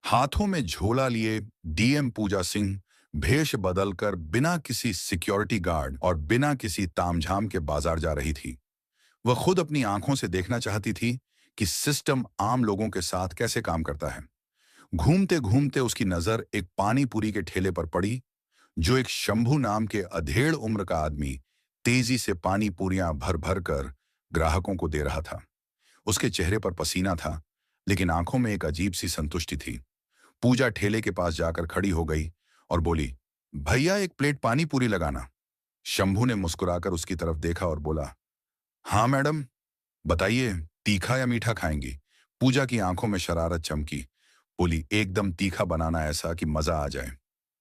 हाथों में झोला लिए डीएम पूजा सिंह भेष बदलकर बिना किसी सिक्योरिटी गार्ड और बिना किसी तामझाम के बाजार जा रही थी। वह खुद अपनी आंखों से देखना चाहती थी कि सिस्टम आम लोगों के साथ कैसे काम करता है। घूमते घूमते उसकी नजर एक पानी पूरी के ठेले पर पड़ी, जो एक शंभू नाम के अधेड़ उम्र का आदमी तेजी से पानी पूरियां भर भर कर ग्राहकों को दे रहा था। उसके चेहरे पर पसीना था, लेकिन आंखों में एक अजीब सी संतुष्टि थी। पूजा ठेले के पास जाकर खड़ी हो गई और बोली, भैया एक प्लेट पानी पूरी लगाना। शंभू ने मुस्कुराकर उसकी तरफ देखा और बोला, हाँ मैडम, बताइए, तीखा या मीठा खाएंगी? पूजा की आंखों में शरारत चमकी। बोली, एकदम तीखा बनाना, ऐसा कि मजा आ जाए।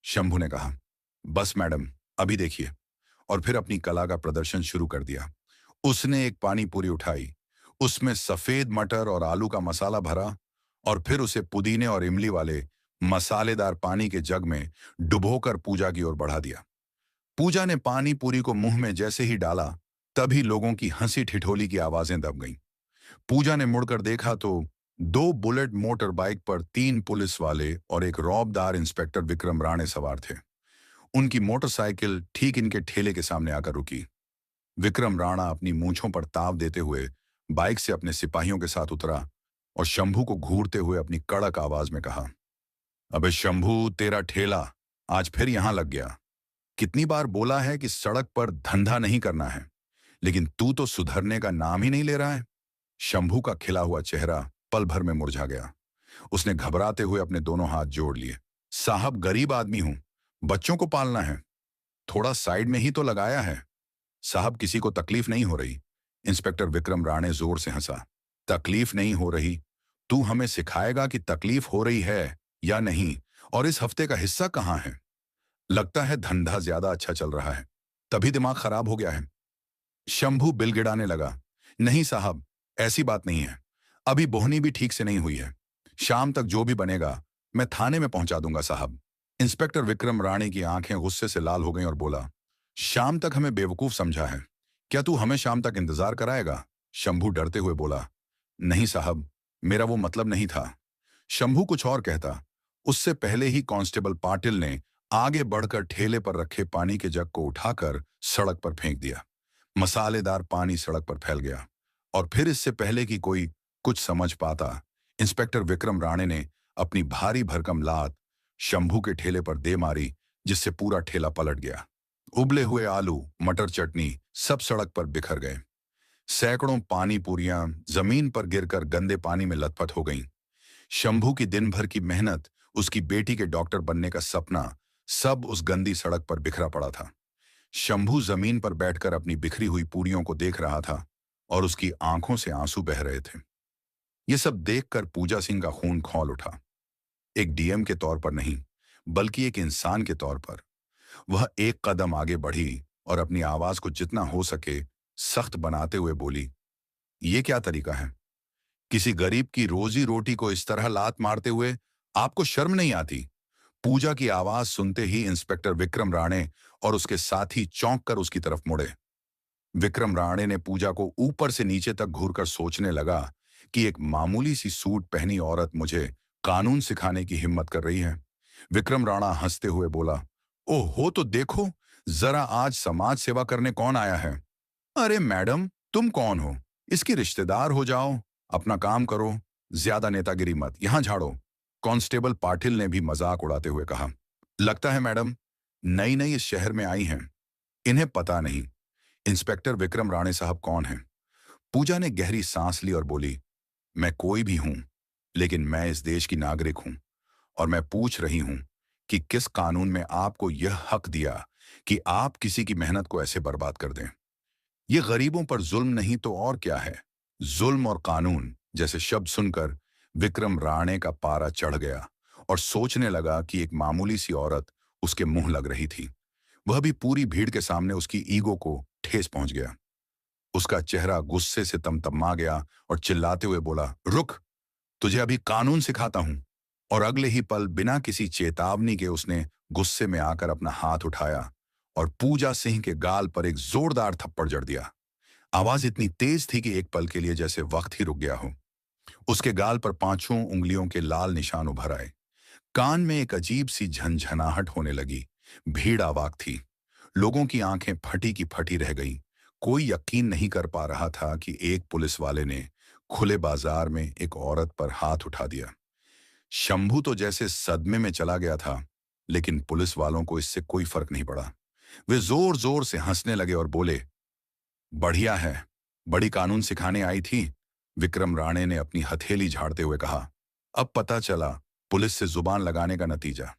शंभू ने कहा, बस मैडम, अभी देखिए। और फिर अपनी कला का प्रदर्शन शुरू कर दिया। उसने एक पानी पूरी उठाई, उसमें सफेद मटर और आलू का मसाला भरा और फिर उसे पुदीने और इमली वाले मसालेदार पानी के जग में डुबोकर पूजा की ओर बढ़ा दिया। पूजा ने पानी पूरी को मुंह में जैसे ही डाला, तभी लोगों की हंसी ठिठोली की आवाजें दब गईं। पूजा ने मुड़कर देखा तो दो बुलेट मोटर बाइक पर तीन पुलिस वाले और एक रौबदार इंस्पेक्टर विक्रम राणे सवार थे। उनकी मोटरसाइकिल ठीक इनके ठेले के सामने आकर रुकी। विक्रम राणा अपनी मूंछों पर ताव देते हुए बाइक से अपने सिपाहियों के साथ उतरा और शंभू को घूरते हुए अपनी कड़क आवाज में कहा, अबे शंभू, तेरा ठेला आज फिर यहां लग गया। कितनी बार बोला है कि सड़क पर धंधा नहीं करना है, लेकिन तू तो सुधरने का नाम ही नहीं ले रहा है। शंभू का खिला हुआ चेहरा पल भर में मुरझा गया। उसने घबराते हुए अपने दोनों हाथ जोड़ लिए। साहब, गरीब आदमी हूं, बच्चों को पालना है, थोड़ा साइड में ही तो लगाया है। साहब, किसी को तकलीफ नहीं हो रही। इंस्पेक्टर विक्रम राणे जोर से हंसा। तकलीफ नहीं हो रही? तू हमें सिखाएगा कि तकलीफ हो रही है या नहीं, और इस हफ्ते का हिस्सा कहां है? लगता है धंधा ज्यादा अच्छा चल रहा है, तभी दिमाग खराब हो गया है। शंभू बिलगिड़ाने लगा। नहीं साहब, ऐसी बात नहीं है। अभी बोहनी भी ठीक से नहीं हुई है। शाम तक जो भी बनेगा मैं थाने में पहुंचा दूंगा साहब। इंस्पेक्टर विक्रम राणे की आंखें गुस्से से लाल हो गईं और बोला, शाम तक हमें बेवकूफ समझा है? क्या तू हमें शाम तक इंतजार कराएगा? शंभू डरते हुए बोला, नहीं साहब, मेरा वो मतलब नहीं था। शंभू कुछ और कहता, उससे पहले ही कांस्टेबल पाटिल ने आगे बढ़कर ठेले पर रखे पानी के जग को उठाकर सड़क पर फेंक दिया। मसालेदार पानी सड़क पर फैल गया और फिर इससे पहले कि कोई कुछ समझ पाता, इंस्पेक्टर विक्रम राणे ने अपनी भारी भरकम लात शंभू के ठेले पर दे मारी, जिससे पूरा ठेला पलट गया। उबले हुए आलू, मटर, चटनी सब सड़क पर बिखर गए। सैकड़ों पानी पूरियां जमीन पर गिरकर गंदे पानी में लथपथ हो गईं। शंभू की दिन भर की मेहनत, उसकी बेटी के डॉक्टर बनने का सपना, सब उस गंदी सड़क पर बिखरा पड़ा था। शंभू जमीन पर बैठकर अपनी बिखरी हुई पूरियों को देख रहा था और उसकी आंखों से आंसू बह रहे थे। ये सब देखकर पूजा सिंह का खून खौल उठा। एक डीएम के तौर पर नहीं, बल्कि एक इंसान के तौर पर। वह एक कदम आगे बढ़ी और अपनी आवाज को जितना हो सके सख्त बनाते हुए बोली, ये क्या तरीका है? किसी गरीब की रोजी रोटी को इस तरह लात मारते हुए आपको शर्म नहीं आती? पूजा की आवाज सुनते ही इंस्पेक्टर विक्रम राणे और उसके साथी चौंक कर उसकी तरफ मुड़े। विक्रम राणे ने पूजा को ऊपर से नीचे तक घूरकर सोचने लगा कि एक मामूली सी सूट पहनी औरत मुझे कानून सिखाने की हिम्मत कर रही है। विक्रम राणा हंसते हुए बोला, ओहो, तो देखो जरा आज समाज सेवा करने कौन आया है। अरे मैडम, तुम कौन हो? इसकी रिश्तेदार हो जाओ, अपना काम करो, ज्यादा नेतागिरी मत, यहां झाड़ो। कांस्टेबल पाटिल ने भी मजाक उड़ाते हुए कहा, लगता है मैडम नई नई इस शहर में आई हैं, इन्हें पता नहीं इंस्पेक्टर विक्रम राणे साहब कौन हैं। पूजा ने गहरी सांस ली और बोली, मैं कोई भी हूं, लेकिन मैं इस देश की नागरिक हूं और मैं पूछ रही हूं कि किस कानून में आपको यह हक दिया कि आप किसी की मेहनत को ऐसे बर्बाद कर दें। ये गरीबों पर जुल्म नहीं तो और क्या है? जुल्म और कानून जैसे शब्द सुनकर विक्रम राणे का पारा चढ़ गया और सोचने लगा कि एक मामूली सी औरत उसके मुंह लग रही थी। वह भी पूरी भीड़ के सामने उसकी ईगो को ठेस पहुंच गया। उसका चेहरा गुस्से से तमतमा गया और चिल्लाते हुए बोला, रुक, तुझे अभी कानून सिखाता हूं। और अगले ही पल बिना किसी चेतावनी के उसने गुस्से में आकर अपना हाथ उठाया और पूजा सिंह के गाल पर एक जोरदार थप्पड़ जड़ दिया। आवाज इतनी तेज थी कि एक पल के लिए जैसे वक्त ही रुक गया हो। उसके गाल पर पांचों उंगलियों के लाल निशान उभर आए। कान में एक अजीब सी झंझनाहट होने लगी। भीड़ अवाक थी। लोगों की आंखें फटी की फटी रह गईं। कोई यकीन नहीं कर पा रहा था कि एक पुलिस वाले ने खुले बाजार में एक औरत पर हाथ उठा दिया। शंभू तो जैसे सदमे में चला गया था, लेकिन पुलिस वालों को इससे कोई फर्क नहीं पड़ा। वे जोर जोर से हंसने लगे और बोले, बढ़िया है, बड़ी कानून सिखाने आई थी। विक्रम राणे ने अपनी हथेली झाड़ते हुए कहा। अब पता चला पुलिस से जुबान लगाने का नतीजा।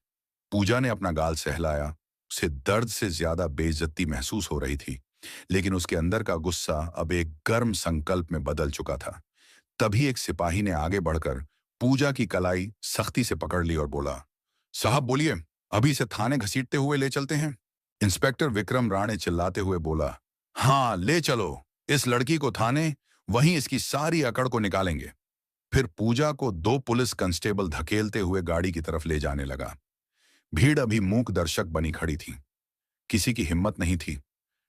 पूजा ने अपना गाल सहलाया। उसे दर्द से ज्यादा बेइज्जती महसूस हो रही थी, लेकिन उसके अंदर का गुस्सा अब एक गर्म संकल्प में बदल चुका था। तभी एक सिपाही ने आगे बढ़कर पूजा की कलाई सख्ती से पकड़ ली और बोला, साहब बोलिए, अभी इसे थाने घसीटते हुए ले चलते हैं। इंस्पेक्टर विक्रम राणे चिल्लाते हुए बोला, हाँ ले चलो, इस लड़की को थाने, वहीं इसकी सारी अकड़ को निकालेंगे। फिर पूजा को दो पुलिस कांस्टेबल धकेलते हुए गाड़ी की तरफ ले जाने लगा। भीड़ अभी मूक दर्शक बनी खड़ी थी। किसी की हिम्मत नहीं थी।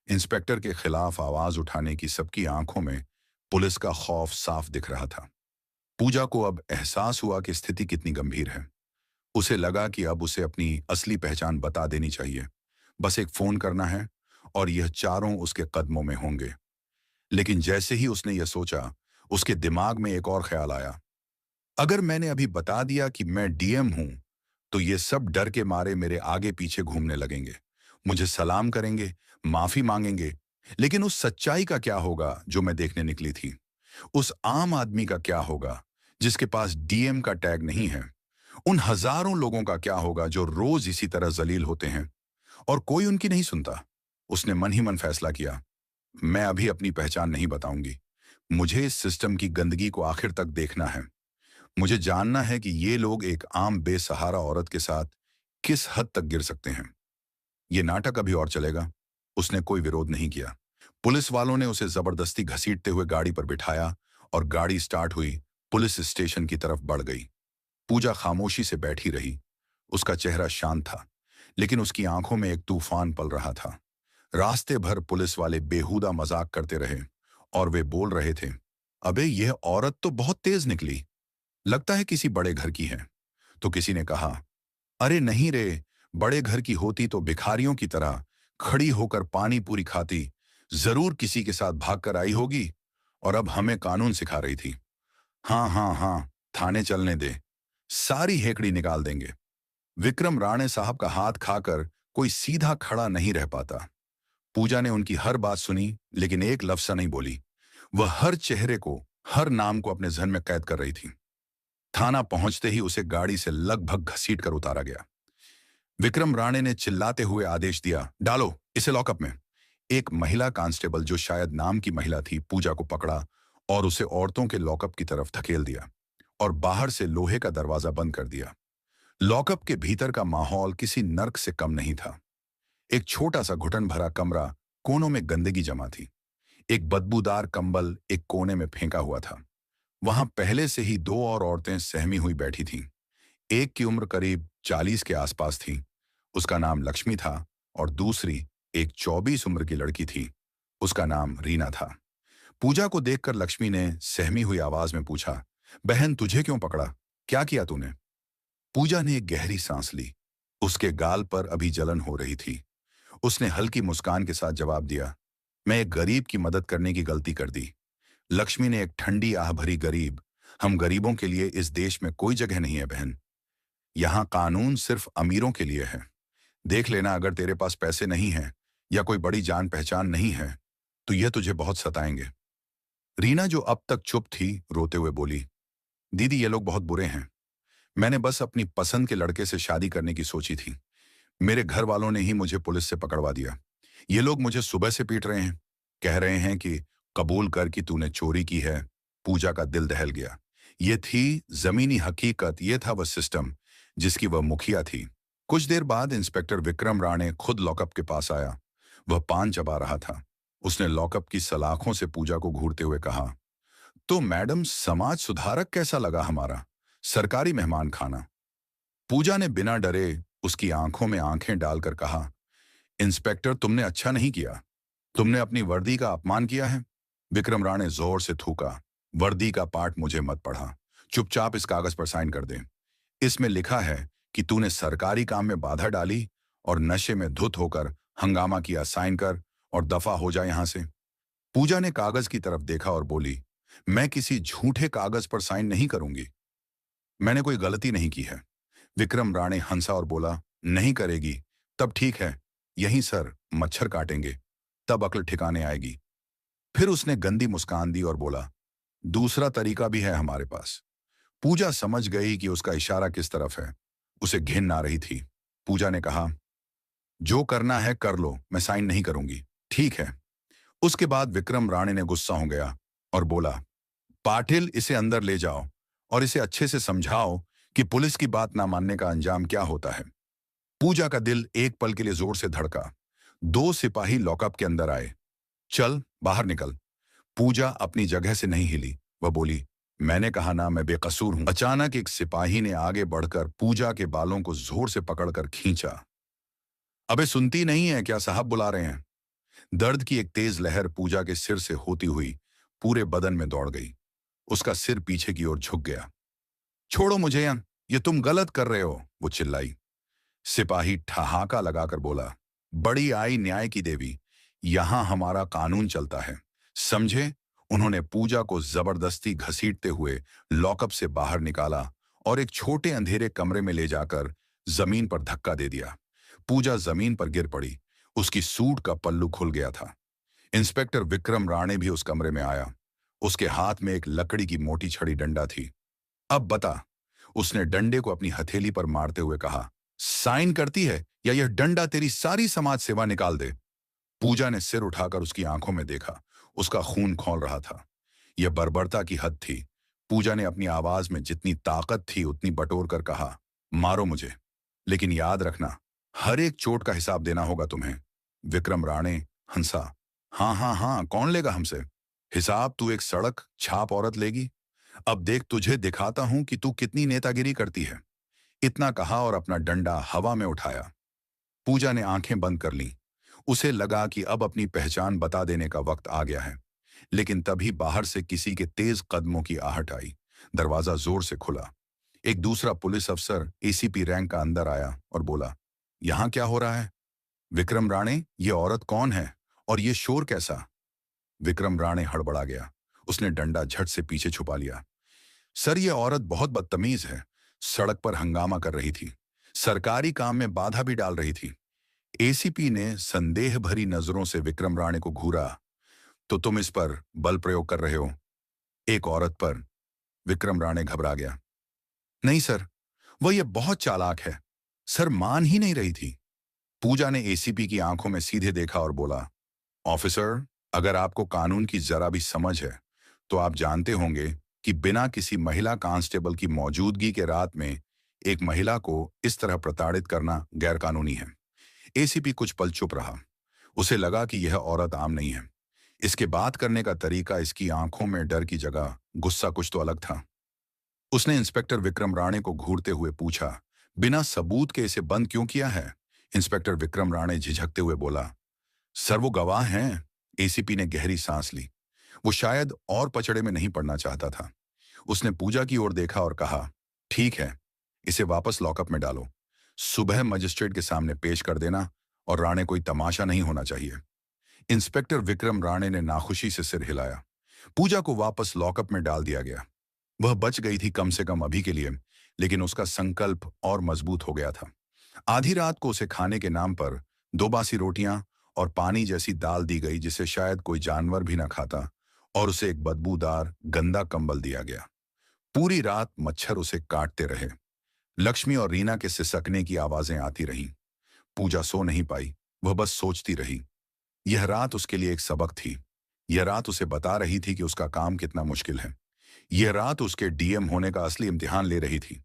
इंस्पेक्टर के खिलाफ आवाज उठाने की सबकी आंखों में पुलिस का खौफ साफ दिख रहा था। पूजा को अब एहसास हुआ कि स्थिति कितनी गंभीर है। उसे लगा कि अब उसे अपनी असली पहचान बता देनी चाहिए। बस एक फोन करना है और यह चारों उसके कदमों में होंगे। लेकिन जैसे ही उसने यह सोचा, उसके दिमाग में एक और ख्याल आया। अगर मैंने अभी बता दिया कि मैं डीएम हूं, तो ये सब डर के मारे मेरे आगे पीछे घूमने लगेंगे, मुझे सलाम करेंगे, माफी मांगेंगे। लेकिन उस सच्चाई का क्या होगा जो मैं देखने निकली थी? उस आम आदमी का क्या होगा जिसके पास डीएम का टैग नहीं है? उन हजारों लोगों का क्या होगा जो रोज इसी तरह जलील होते हैं और कोई उनकी नहीं सुनता? उसने मन ही मन फैसला किया, मैं अभी अपनी पहचान नहीं बताऊंगी। मुझे इस सिस्टम की गंदगी को आखिर तक देखना है। मुझे जानना है कि ये लोग एक आम बेसहारा औरत के साथ किस हद तक गिर सकते हैं। ये नाटक अभी और चलेगा। उसने कोई विरोध नहीं किया। पुलिस वालों ने उसे जबरदस्ती घसीटते हुए गाड़ी पर बिठाया और गाड़ी स्टार्ट हुई, पुलिस स्टेशन की तरफ बढ़ गई। पूजा खामोशी से बैठी रही। उसका चेहरा शांत था, लेकिन उसकी आंखों में एक तूफान पल रहा था। रास्ते भर पुलिस वाले बेहुदा मजाक करते रहे और वे बोल रहे थे, अबे यह औरत तो बहुत तेज निकली, लगता है किसी बड़े घर की है। तो किसी ने कहा, अरे नहीं रे, बड़े घर की होती तो भिखारियों की तरह खड़ी होकर पानी पूरी खाती, जरूर किसी के साथ भागकर आई होगी और अब हमें कानून सिखा रही थी। हाँ हाँ हाँ, थाने चलने दे, सारी हेकड़ी निकाल देंगे। विक्रम राणे साहब का हाथ खाकर कोई सीधा खड़ा नहीं रह पाता। पूजा ने उनकी हर बात सुनी, लेकिन एक लफ्ज सा नहीं बोली। वह हर चेहरे को, हर नाम को अपने जहन में कैद कर रही थी। थाना पहुंचते ही उसे गाड़ी से लगभग घसीट कर उतारा गया। विक्रम राणे ने चिल्लाते हुए आदेश दिया, डालो इसे लॉकअप में। एक महिला कांस्टेबल, जो शायद नाम की महिला थी, पूजा को पकड़ा और उसे औरतों के लॉकअप की तरफ धकेल दिया और बाहर से लोहे का दरवाजा बंद कर दिया। लॉकअप के भीतर का माहौल किसी नर्क से कम नहीं था। एक छोटा सा घुटन भरा कमरा, कोनों में गंदगी जमा थी। एक बदबूदार कंबल एक कोने में फेंका हुआ था। वहां पहले से ही दो और औरतें सहमी हुई बैठी थीं। एक की उम्र करीब 40 के आसपास थी। उसका नाम लक्ष्मी था और दूसरी एक 24 उम्र की लड़की थी। उसका नाम रीना था। पूजा को देखकर लक्ष्मी ने सहमी हुई आवाज में पूछा, बहन तुझे क्यों पकड़ा? क्या किया तूने? पूजा ने एक गहरी सांस ली। उसके गाल पर अभी जलन हो रही थी। उसने हल्की मुस्कान के साथ जवाब दिया, मैं एक गरीब की मदद करने की गलती कर दी। लक्ष्मी ने एक ठंडी आह भरी, गरीब, हम गरीबों के लिए इस देश में कोई जगह नहीं है बहन। यहाँ कानून सिर्फ अमीरों के लिए है। देख लेना, अगर तेरे पास पैसे नहीं हैं या कोई बड़ी जान पहचान नहीं है, तो यह तुझे बहुत सताएंगे। रीना, जो अब तक चुप थी, रोते हुए बोली, दीदी ये लोग बहुत बुरे हैं। मैंने बस अपनी पसंद के लड़के से शादी करने की सोची थी। मेरे घर वालों ने ही मुझे पुलिस से पकड़वा दिया। ये लोग मुझे सुबह से पीट रहे हैं, कह रहे हैं कि कबूल कर कि तूने चोरी की है। पूजा का दिल दहल गया। ये थी जमीनी हकीकत, ये था वह सिस्टम जिसकी वह मुखिया थी। कुछ देर बाद इंस्पेक्टर विक्रम राणे खुद लॉकअप के पास आया। वह पान चबा रहा था। उसने लॉकअप की सलाखों से पूजा को घूरते हुए कहा, तो मैडम, समाज सुधारक कैसा लगा हमारा सरकारी मेहमान खाना? पूजा ने बिना डरे उसकी आंखों में आंखें डालकर कहा, इंस्पेक्टर तुमने अच्छा नहीं किया। तुमने अपनी वर्दी का अपमान किया है। विक्रम राणे जोर से थूका, वर्दी का पाठ मुझे मत पढ़ा। चुपचाप इस कागज पर साइन कर दें। इसमें लिखा है कि तूने सरकारी काम में बाधा डाली और नशे में धुत होकर हंगामा किया। साइन कर और दफा हो जाए यहां से। पूजा ने कागज की तरफ देखा और बोली, मैं किसी झूठे कागज पर साइन नहीं करूंगी। मैंने कोई गलती नहीं की है। विक्रम राणे हंसा और बोला, नहीं करेगी तब ठीक है, यहीं सर मच्छर काटेंगे, तब अक्ल ठिकाने आएगी। फिर उसने गंदी मुस्कान दी और बोला, दूसरा तरीका भी है हमारे पास। पूजा समझ गई कि उसका इशारा किस तरफ है। उसे घिन आ रही थी। पूजा ने कहा, जो करना है कर लो, मैं साइन नहीं करूंगी। ठीक है। उसके बाद विक्रम राणे ने गुस्सा हो गया और बोला, पाटिल इसे अंदर ले जाओ और इसे अच्छे से समझाओ कि पुलिस की बात ना मानने का अंजाम क्या होता है। पूजा का दिल एक पल के लिए जोर से धड़का। 2 सिपाही लॉकअप के अंदर आए। चल बाहर निकल। पूजा अपनी जगह से नहीं हिली। वह बोली, मैंने कहा ना मैं बेकसूर हूं। अचानक एक सिपाही ने आगे बढ़कर पूजा के बालों को जोर से पकड़कर खींचा। अबे सुनती नहीं है क्या, साहब बुला रहे हैं। दर्द की एक तेज लहर पूजा के सिर से होती हुई पूरे बदन में दौड़ गई। उसका सिर पीछे की ओर झुक गया। छोड़ो मुझे यहां, ये तुम गलत कर रहे हो, वो चिल्लाई। सिपाही ठहाका लगाकर बोला, बड़ी आई न्याय की देवी, यहां हमारा कानून चलता है, समझे। उन्होंने पूजा को जबरदस्ती घसीटते हुए लॉकअप से बाहर निकाला और एक छोटे अंधेरे कमरे में ले जाकर जमीन पर धक्का दे दिया। पूजा जमीन पर गिर पड़ी। उसकी सूट का पल्लू खुल गया था। इंस्पेक्टर विक्रम राणे भी उस कमरे में आया। उसके हाथ में एक लकड़ी की मोटी छड़ी डंडा थी। अब बता, उसने डंडे को अपनी हथेली पर मारते हुए कहा, साइन करती है या यह डंडा तेरी सारी समाज सेवा निकाल दे। पूजा ने सिर उठाकर उसकी आंखों में देखा। उसका खून खौल रहा था। यह बर्बरता की हद थी। पूजा ने अपनी आवाज में जितनी ताकत थी उतनी बटोर कर कहा, मारो मुझे, लेकिन याद रखना, हर एक चोट का हिसाब देना होगा तुम्हें। विक्रम राणे हंसा। हाँ हाँ हाँ, कौन लेगा हमसे हिसाब? तू एक सड़क छाप औरत लेगी। अब देख तुझे दिखाता हूं कि तू कितनी नेतागिरी करती है। इतना कहा और अपना डंडा हवा में उठाया। पूजा ने आंखें बंद कर लीं। उसे लगा कि अब अपनी पहचान बता देने का वक्त आ गया है। लेकिन तभी बाहर से किसी के तेज कदमों की आहट आई। दरवाजा जोर से खुला। एक दूसरा पुलिस अफसर एसीपी रैंक का अंदर आया और बोला, यहां क्या हो रहा है? विक्रम राणे, ये औरत कौन है और ये शोर कैसा? विक्रम राणे हड़बड़ा गया। उसने डंडा झट से पीछे छुपा लिया। सर, ये औरत बहुत बदतमीज है। सड़क पर हंगामा कर रही थी, सरकारी काम में बाधा भी डाल रही थी। एसीपी ने संदेह भरी नजरों से विक्रम राणे को घूरा। तो तुम इस पर बल प्रयोग कर रहे हो? एक औरत पर? विक्रम राणे घबरा गया। नहीं सर, वह ये बहुत चालाक है। सर, मान ही नहीं रही थी। पूजा ने एसीपी की आंखों में सीधे देखा और बोला, ऑफिसर, अगर आपको कानून की जरा भी समझ है तो आप जानते होंगे कि बिना किसी महिला कांस्टेबल की मौजूदगी के रात में एक महिला को इस तरह प्रताड़ित करना गैरकानूनी है। एसीपी कुछ पल चुप रहा। उसे लगा कि यह औरत आम नहीं है। इसके बात करने का तरीका, इसकी आंखों में डर की जगह गुस्सा कुछ तो अलग था। उसने इंस्पेक्टर विक्रम राणे को घूरते हुए पूछा, बिना सबूत के इसे बंद क्यों किया है? इंस्पेक्टर विक्रम राणे झिझकते हुए बोला, सर वो गवाह हैं। एसीपी ने गहरी सांस ली। वो शायद और पचड़े में नहीं पड़ना चाहता था। उसने पूजा की ओर देखा और कहा, ठीक है, इसे वापस लॉकअप में डालो। सुबह मजिस्ट्रेट के सामने पेश कर देना और राणे कोई तमाशा नहीं होना चाहिए। इंस्पेक्टर विक्रम राणे ने नाखुशी से सिर हिलाया। पूजा को वापस लॉकअप में डाल दिया गया। वह बच गई थी कम से कम अभी के लिए, लेकिन उसका संकल्प और मजबूत हो गया था। आधी रात को उसे खाने के नाम पर 2 बासी रोटियां और पानी जैसी दाल दी गई जिसे शायद कोई जानवर भी ना खाता, और उसे एक बदबूदार गंदा कंबल दिया गया। पूरी रात मच्छर उसे काटते रहे। लक्ष्मी और रीना के सिसकने की आवाजें आती रहीं। पूजा सो नहीं पाई। वह बस सोचती रही। यह रात उसके लिए एक सबक थी। यह रात उसे बता रही थी कि उसका काम कितना मुश्किल है। यह रात उसके डीएम होने का असली इम्तिहान ले रही थी।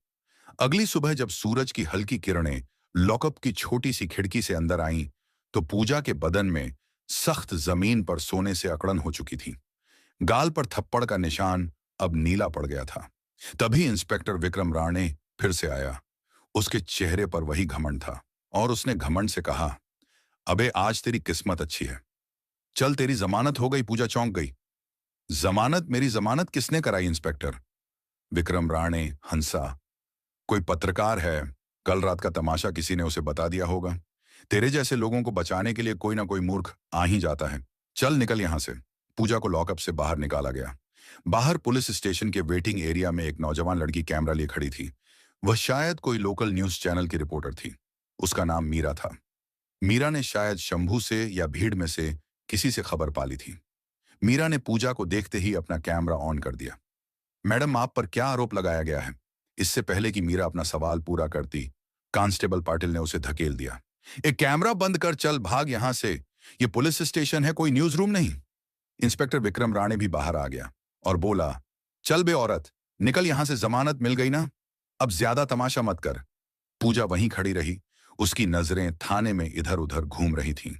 अगली सुबह जब सूरज की हल्की किरणें लॉकअप की छोटी सी खिड़की से अंदर आईं, तो पूजा के बदन में सख्त जमीन पर सोने से अकड़न हो चुकी थी। गाल पर थप्पड़ का निशान अब नीला पड़ गया था। तभी इंस्पेक्टर विक्रम राणे फिर से आया। उसके चेहरे पर वही घमंड था और उसने घमंड से कहा, अबे आज तेरी किस्मत अच्छी है। चल, तेरी जमानत हो गई। पूजा चौंक गई। जमानत? मेरी जमानत किसने कराई इंस्पेक्टर? विक्रम राणे हंसा। कोई पत्रकार है कल रात का तमाशा किसी ने उसे बता दिया होगा। तेरे जैसे लोगों को बचाने के लिए कोई ना कोई मूर्ख आ ही जाता है। चल निकल यहां से। पूजा को लॉकअप से बाहर निकाला गया। बाहर पुलिस स्टेशन के वेटिंग एरिया में एक नौजवान लड़की कैमरा लिए खड़ी थी। वह शायद कोई लोकल न्यूज चैनल की रिपोर्टर थी। उसका नाम मीरा था। मीरा ने शायद शंभू से या भीड़ में से किसी से खबर पाली थी। मीरा ने पूजा को देखते ही अपना कैमरा ऑन कर दिया। मैडम, आप पर क्या आरोप लगाया गया है? इससे पहले कि मीरा अपना सवाल पूरा करती, कांस्टेबल पाटिल ने उसे धकेल दिया। एक कैमरा बंद कर, चल भाग यहां से। ये पुलिस स्टेशन है, कोई न्यूज रूम नहीं। इंस्पेक्टर विक्रम राणे भी बाहर आ गया और बोला, चल बे औरत, निकल यहां से, जमानत मिल गई ना, अब ज्यादा तमाशा मत कर। पूजा वहीं खड़ी रही। उसकी नजरें थाने में इधर उधर घूम रही थीं।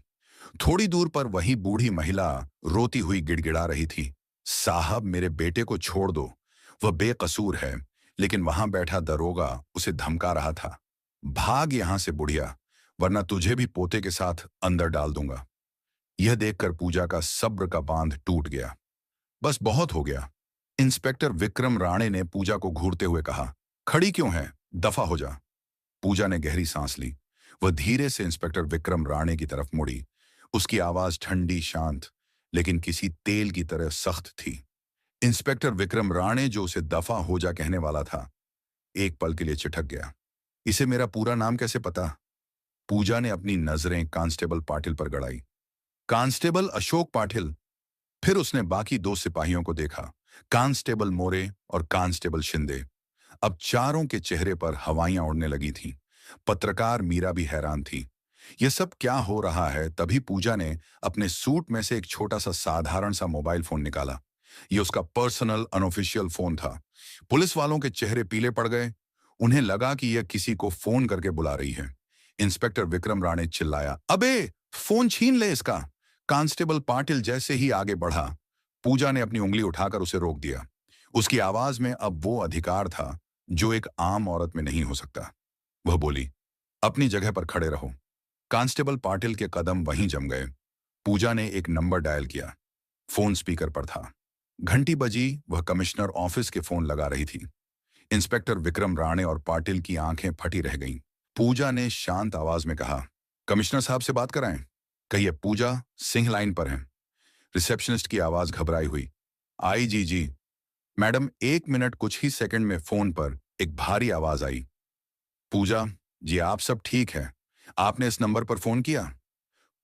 थोड़ी दूर पर वही बूढ़ी महिला रोती हुई गिड़गिड़ा रही थी, साहब मेरे बेटे को छोड़ दो, वह बेकसूर है। लेकिन वहां बैठा दरोगा उसे धमका रहा था, भाग यहां से बुढ़िया, वरना तुझे भी पोते के साथ अंदर डाल दूंगा। यह देखकर पूजा का सब्र का बांध टूट गया। बस बहुत हो गया। इंस्पेक्टर विक्रम राणे ने पूजा को घूरते हुए कहा, खड़ी क्यों है, दफा हो जा। पूजा ने गहरी सांस ली। वह धीरे से इंस्पेक्टर विक्रम राणे की तरफ मुड़ी। उसकी आवाज ठंडी शांत, लेकिन किसी तेल की तरह सख्त थी। इंस्पेक्टर विक्रम राणे, जो उसे दफा हो जा कहने वाला था, एक पल के लिए चिटक गया। इसे मेरा पूरा नाम कैसे पता? पूजा ने अपनी नजरें कांस्टेबल पाटिल पर गड़ाई। कांस्टेबल अशोक पाटिल। फिर उसने बाकी दो सिपाहियों को देखा, कांस्टेबल मोरे और कांस्टेबल शिंदे। अब चारों के चेहरे पर हवाइयां उड़ने लगी थीं। पत्रकार मीरा भी हैरान थी। यह सब क्या हो रहा है? तभी पूजा ने अपने सूट में से एक छोटा सा साधारण सा मोबाइल फोन निकाला। यह उसका पर्सनल अनऑफिशियल फोन था। पुलिस वालों के चेहरे पीले पड़ गए। उन्हें लगा कि यह किसी को फोन करके बुला रही है। इंस्पेक्टर विक्रम राणे चिल्लाया, अबे फोन छीन ले इसका। कांस्टेबल पाटिल जैसे ही आगे बढ़ा, पूजा ने अपनी उंगली उठाकर उसे रोक दिया। उसकी आवाज में अब वो अधिकार था जो एक आम औरत में नहीं हो सकता। वह बोली, अपनी जगह पर खड़े रहो। कांस्टेबल पाटिल के कदम वहीं जम गए। पूजा ने एक नंबर डायल किया। फोन स्पीकर पर था। घंटी बजी, वह कमिश्नर ऑफिस के फोन लगा रही थी। इंस्पेक्टर विक्रम राणे और पाटिल की आंखें फटी रह गईं। पूजा ने शांत आवाज में कहा, कमिश्नर साहब से बात कराएं। कहिए, पूजा सिंह लाइन पर हैं। रिसेप्शनिस्ट की आवाज घबराई हुई, आई जी। Madam, 1 minute. कुछ ही सेकंड में फोन पर एक भारी आवाज आई, पूजा जी, आप सब ठीक है? आपने इस नंबर पर फोन किया?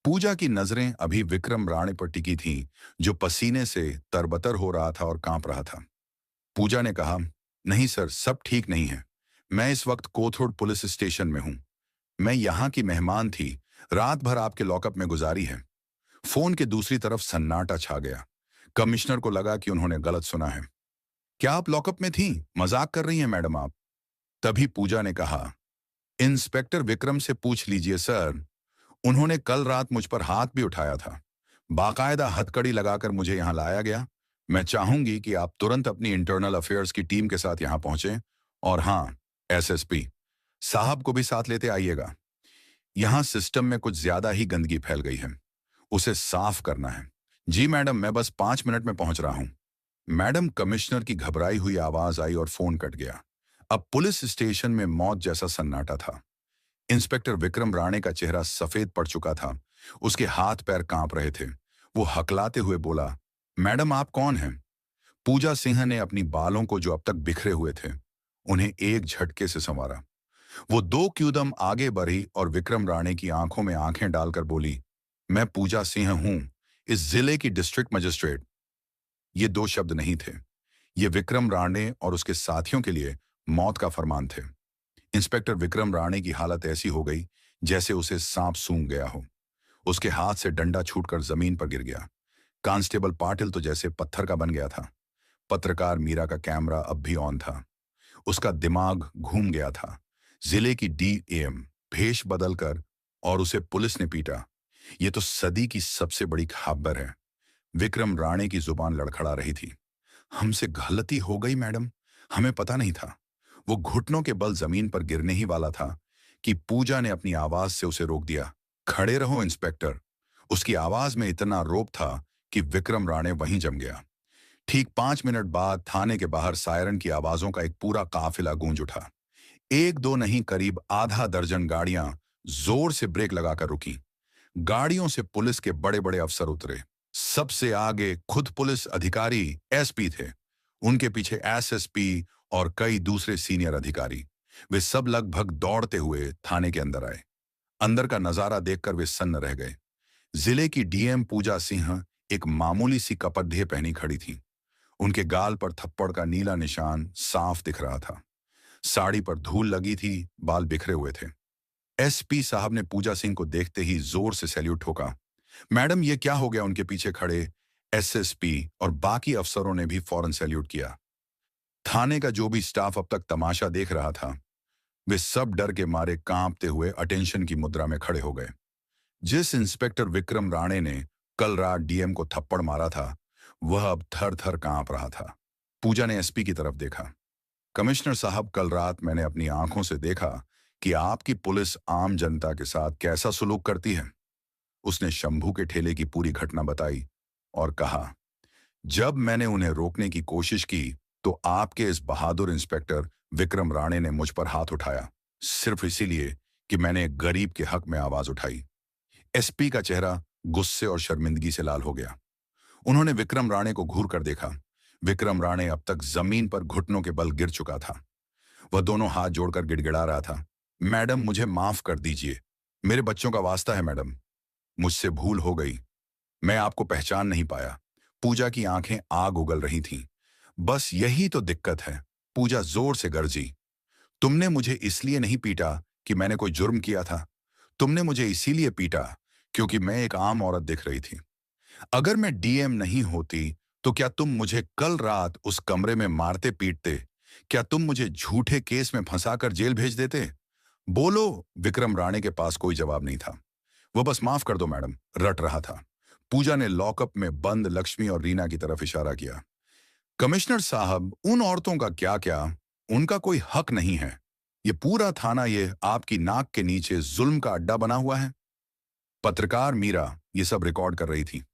पूजा की नजरें अभी विक्रम राणे पर टिकी थीं, जो पसीने से तरबतर हो रहा था और कांप रहा था। पूजा ने कहा, नहीं सर, सब ठीक नहीं है। मैं इस वक्त कोथरूड पुलिस स्टेशन में हूं। मैं यहाँ की मेहमान थी, रात भर आपके लॉकअप में गुजारी है। फोन के दूसरी तरफ सन्नाटा छा गया। कमिश्नर को लगा कि उन्होंने गलत सुना है। क्या आप लॉकअप में थीं? मजाक कर रही हैं मैडम आप? तभी पूजा ने कहा, इंस्पेक्टर विक्रम से पूछ लीजिए सर, उन्होंने कल रात मुझ पर हाथ भी उठाया था। बाकायदा हथकड़ी लगाकर मुझे यहां लाया गया। मैं चाहूंगी कि आप तुरंत अपनी इंटरनल अफेयर्स की टीम के साथ यहां पहुंचें। और हाँ, एसएसपी साहब को भी साथ लेते आइएगा। यहां सिस्टम में कुछ ज्यादा ही गंदगी फैल गई है, उसे साफ करना है। जी मैडम, मैं बस 5 मिनट में पहुंच रहा हूं। मैडम, कमिश्नर की घबराई हुई आवाज आई और फोन कट गया। अब पुलिस स्टेशन में मौत जैसा सन्नाटा था। इंस्पेक्टर विक्रम राणे का चेहरा सफेद पड़ चुका था। उसके हाथ पैर कांप रहे थे। वो हकलाते हुए बोला, मैडम आप कौन हैं? पूजा सिंह ने अपनी बालों को, जो अब तक बिखरे हुए थे, उन्हें एक झटके से संवारा। वो 2 कदम आगे बढ़ी और विक्रम राणे की आंखों में आंखें डालकर बोली, मैं पूजा सिंह हूं, इस जिले की डिस्ट्रिक्ट मजिस्ट्रेट। ये 2 शब्द नहीं थे। ये विक्रम राणे और उसके साथियों के लिए मौत का फरमान थे। इंस्पेक्टर विक्रम राणे की हालत ऐसी हो गई जैसे उसे सांप सूंघ गया हो। उसके हाथ से डंडा छूटकर जमीन पर गिर गया। कांस्टेबल पाटिल तो जैसे पत्थर का बन गया था। पत्रकार मीरा का कैमरा अब भी ऑन था। उसका दिमाग घूम गया था। जिले की डीएम भेष बदलकर और उसे पुलिस ने पीटा। ये तो सदी की सबसे बड़ी खबर है। विक्रम राणे की जुबान लड़खड़ा रही थी। हमसे गलती हो गई मैडम, हमें पता नहीं था। वो घुटनों के बल जमीन पर गिरने ही वाला था कि पूजा ने अपनी आवाज से उसे रोक दिया। खड़े रहो इंस्पेक्टर। उसकी आवाज में इतना रोब था कि विक्रम राणे वहीं जम गया। ठीक 5 मिनट बाद थाने के बाहर सायरन की आवाजों का एक पूरा काफिला गूंज उठा। एक दो नहीं, करीब आधा दर्जन गाड़ियां जोर से ब्रेक लगाकर रुकी। गाड़ियों से पुलिस के बड़े बड़े अफसर उतरे। सबसे आगे खुद पुलिस अधिकारी एसपी थे। उनके पीछे एसएसपी और कई दूसरे सीनियर अधिकारी। वे सब लगभग दौड़ते हुए थाने के अंदर आए। अंदर का नजारा देखकर वे सन्न रह गए। जिले की डीएम पूजा सिंह एक मामूली सी कपड़े पहनी खड़ी थी। उनके गाल पर थप्पड़ का नीला निशान साफ दिख रहा था। साड़ी पर धूल लगी थी, बाल बिखरे हुए थे। एसपी साहब ने पूजा सिंह को देखते ही जोर से सैल्यूट ठोका। मैडम, ये क्या हो गया? उनके पीछे खड़े एसएसपी और बाकी अफसरों ने भी फौरन सैल्यूट किया। थाने का जो भी स्टाफ अब तक तमाशा देख रहा था, वे सब डर के मारे कांपते हुए अटेंशन की मुद्रा में खड़े हो गए। जिस इंस्पेक्टर विक्रम राणे ने कल रात डीएम को थप्पड़ मारा था, वह अब थर थर कांप रहा था। पूजा ने एसपी की तरफ देखा। कमिश्नर साहब, कल रात मैंने अपनी आंखों से देखा कि आपकी पुलिस आम जनता के साथ कैसा सुलूक करती है। उसने शंभू के ठेले की पूरी घटना बताई और कहा, जब मैंने उन्हें रोकने की कोशिश की तो आपके इस बहादुर इंस्पेक्टर विक्रम राणे ने मुझ पर हाथ उठाया, सिर्फ इसीलिए कि मैंने एक गरीब के हक में आवाज उठाई। एसपी का चेहरा गुस्से और शर्मिंदगी से लाल हो गया। उन्होंने विक्रम राणे को घूर कर देखा। विक्रम राणे अब तक जमीन पर घुटनों के बल गिर चुका था। वह दोनों हाथ जोड़कर गिड़गिड़ा रहा था। मैडम, मुझे माफ कर दीजिए। मेरे बच्चों का वास्ता है मैडम। मुझसे भूल हो गई। मैं आपको पहचान नहीं पाया। पूजा की आंखें आग उगल रही थीं। बस यही तो दिक्कत है। पूजा जोर से गरजी। तुमने मुझे इसलिए नहीं पीटा कि मैंने कोई जुर्म किया था। तुमने मुझे इसीलिए पीटा क्योंकि मैं एक आम औरत दिख रही थी। अगर मैं डीएम नहीं होती तो क्या तुम मुझे कल रात उस कमरे में मारते पीटते? क्या तुम मुझे झूठे केस में फंसाकर जेल भेज देते? बोलो। विक्रम राणे के पास कोई जवाब नहीं था। वो बस माफ कर दो मैडम रट रहा था। पूजा ने लॉकअप में बंद लक्ष्मी और रीना की तरफ इशारा किया। कमिश्नर साहब, उन औरतों का क्या क्या, उनका कोई हक नहीं है। ये पूरा थाना ये आपकी नाक के नीचे जुल्म का अड्डा बना हुआ है। पत्रकार मीरा ये सब रिकॉर्ड कर रही थी।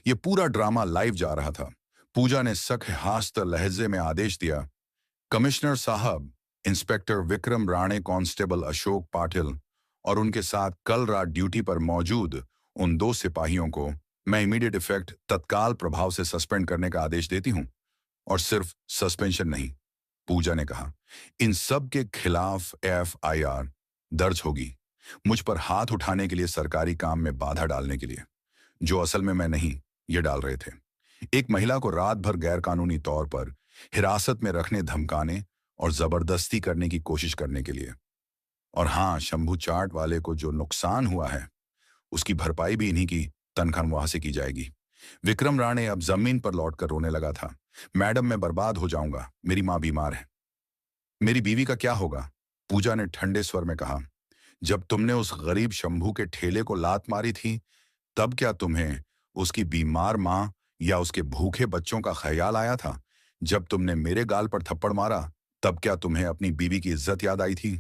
ये पूरा ड्रामा लाइव जा रहा था। पूजा ने सख्त लहजे में आदेश दिया, कमिश्नर साहब, इंस्पेक्टर विक्रम राणे, कांस्टेबल अशोक पाटिल और उनके साथ कल रात ड्यूटी पर मौजूद उन दो सिपाहियों को मैं इमीडिएट इफेक्ट तत्काल प्रभाव से सस्पेंड करने का आदेश देती हूं। और सिर्फ सस्पेंशन नहीं, पूजा ने कहा, इन सब के खिलाफ एफआईआर दर्ज होगी। मुझ पर हाथ उठाने के लिए, सरकारी काम में बाधा डालने के लिए, जो असल में मैं नहीं, ये डाल रहे थे। एक महिला को रात भर गैरकानूनी तौर पर हिरासत में रखने, धमकाने और जबरदस्ती करने की कोशिश करने के लिए। और हाँ, शंभू चाट वाले को जो नुकसान हुआ है उसकी भरपाई भी इन्हीं की तनख्वाह से की जाएगी। विक्रम राणे अब जमीन पर लौटकर रोने लगा था। मैडम, मैं बर्बाद हो जाऊंगा। मेरी मां बीमार है। मेरी बीवी का क्या होगा? पूजा ने ठंडे स्वर में कहा, जब तुमने उस गरीब शंभू के ठेले को लात मारी थी, तब क्या तुम्हें उसकी बीमार मां या उसके भूखे बच्चों का ख्याल आया था? जब तुमने मेरे गाल पर थप्पड़ मारा, तब क्या तुम्हें अपनी बीवी की इज्जत याद आई थी?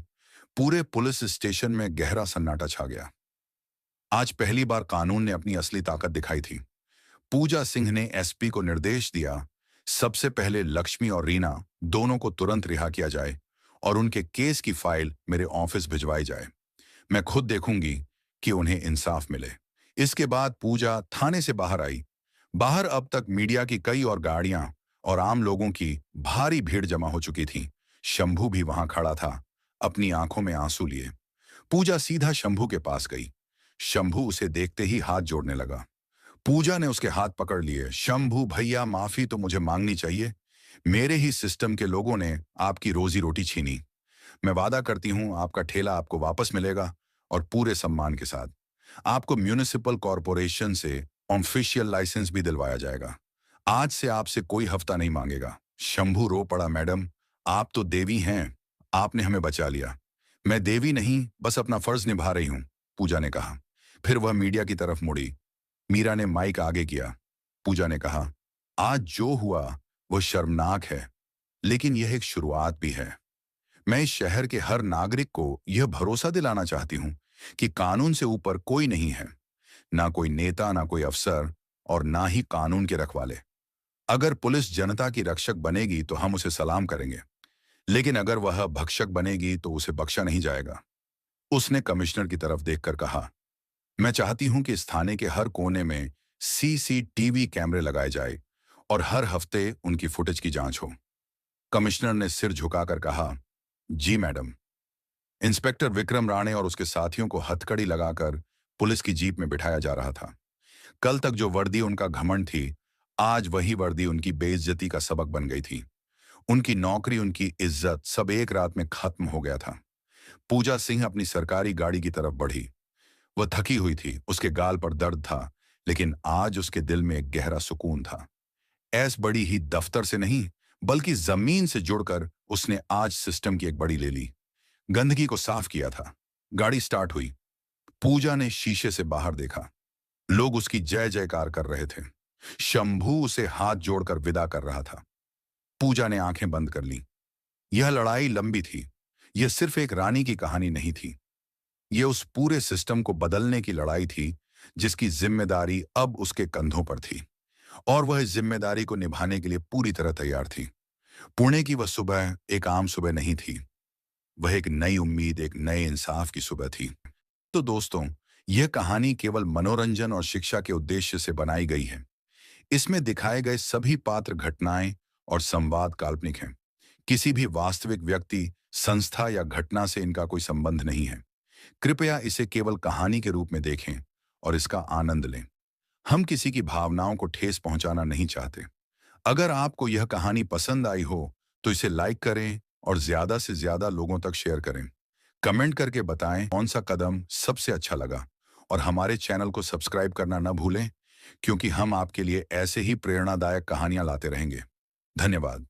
पूरे पुलिस स्टेशन में गहरा सन्नाटा छा गया। आज पहली बार कानून ने अपनी असली ताकत दिखाई थी। पूजा सिंह ने एसपी को निर्देश दिया, सबसे पहले लक्ष्मी और रीना दोनों को तुरंत रिहा किया जाए और उनके केस की फाइल मेरे ऑफिस भिजवाई जाए। मैं खुद देखूंगी कि उन्हें इंसाफ मिले। इसके बाद पूजा थाने से बाहर आई। बाहर अब तक मीडिया की कई और गाड़ियां और आम लोगों की भारी भीड़ जमा हो चुकी थी। शंभू भी वहां खड़ा था, अपनी आंखों में आंसू लिए। पूजा सीधा शंभू के पास गई। शंभू उसे देखते ही हाथ जोड़ने लगा। पूजा ने उसके हाथ पकड़ लिए। शंभू भैया, माफी तो मुझे मांगनी चाहिए। मेरे ही सिस्टम के लोगों ने आपकी रोजी रोटी छीनी। मैं वादा करती हूं आपका ठेला आपको वापस मिलेगा और पूरे सम्मान के साथ। आपको म्यूनिसिपल कॉरपोरेशन से ऑफिशियल लाइसेंस भी दिलवाया जाएगा। आज से आपसे कोई हफ्ता नहीं मांगेगा। शंभू रो पड़ा, मैडम, आप तो देवी हैं। आपने हमें बचा लिया। मैं देवी नहीं, बस अपना फर्ज निभा रही हूं, पूजा ने कहा। फिर वह मीडिया की तरफ मुड़ी। मीरा ने माइक आगे किया। पूजा ने कहा, आज जो हुआ वो शर्मनाक है, लेकिन यह एक शुरुआत भी है। मैं इस शहर के हर नागरिक को यह भरोसा दिलाना चाहती हूं कि कानून से ऊपर कोई नहीं है। ना कोई नेता, ना कोई अफसर और ना ही कानून के रखवाले। अगर पुलिस जनता की रक्षक बनेगी तो हम उसे सलाम करेंगे। लेकिन अगर वह भक्षक बनेगी तो उसे बख्शा नहीं जाएगा। उसने कमिश्नर की तरफ देखकर कहा, मैं चाहती हूं कि इस थाने के हर कोने में सीसीटीवी कैमरे लगाए जाए और हर हफ्ते उनकी फुटेज की जांच हो। कमिश्नर ने सिर झुकाकर कहा, जी मैडम। इंस्पेक्टर विक्रम राणे और उसके साथियों को हथकड़ी लगाकर पुलिस की जीप में बिठाया जा रहा था। कल तक जो वर्दी उनका घमंड थी, आज वही वर्दी उनकी बेइज्जती का सबक बन गई थी। उनकी नौकरी, उनकी इज्जत, सब एक रात में खत्म हो गया था। पूजा सिंह अपनी सरकारी गाड़ी की तरफ बढ़ी। वह थकी हुई थी, उसके गाल पर दर्द था, लेकिन आज उसके दिल में एक गहरा सुकून था। ऐस बड़ी ही दफ्तर से नहीं, बल्कि जमीन से जुड़कर उसने आज सिस्टम की एक बड़ी ले ली। गंदगी को साफ किया था। गाड़ी स्टार्ट हुई। पूजा ने शीशे से बाहर देखा। लोग उसकी जय जयकार कर रहे थे। शंभू उसे हाथ जोड़कर विदा कर रहा था। पूजा ने आंखें बंद कर ली। यह लड़ाई लंबी थी। यह सिर्फ एक रानी की कहानी नहीं थी। यह उस पूरे सिस्टम को बदलने की लड़ाई थी, जिसकी जिम्मेदारी अब उसके कंधों पर थी। और वह इस जिम्मेदारी को निभाने के लिए पूरी तरह तैयार थी। पुणे की वह सुबह एक आम सुबह नहीं थी। वह एक नई उम्मीद, एक नए इंसाफ की सुबह थी। तो दोस्तों, यह कहानी केवल मनोरंजन और शिक्षा के उद्देश्य से बनाई गई है। इसमें दिखाए गए सभी पात्र, घटनाएं और संवाद काल्पनिक हैं। किसी भी वास्तविक व्यक्ति, संस्था या घटना से इनका कोई संबंध नहीं है। कृपया इसे केवल कहानी के रूप में देखें और इसका आनंद लें। हम किसी की भावनाओं को ठेस पहुंचाना नहीं चाहते। अगर आपको यह कहानी पसंद आई हो, तो इसे लाइक करें और ज्यादा से ज्यादा लोगों तक शेयर करें। कमेंट करके बताएं कौन सा कदम सबसे अच्छा लगा, और हमारे चैनल को सब्सक्राइब करना न भूलें, क्योंकि हम आपके लिए ऐसे ही प्रेरणादायक कहानियां लाते रहेंगे। धन्यवाद।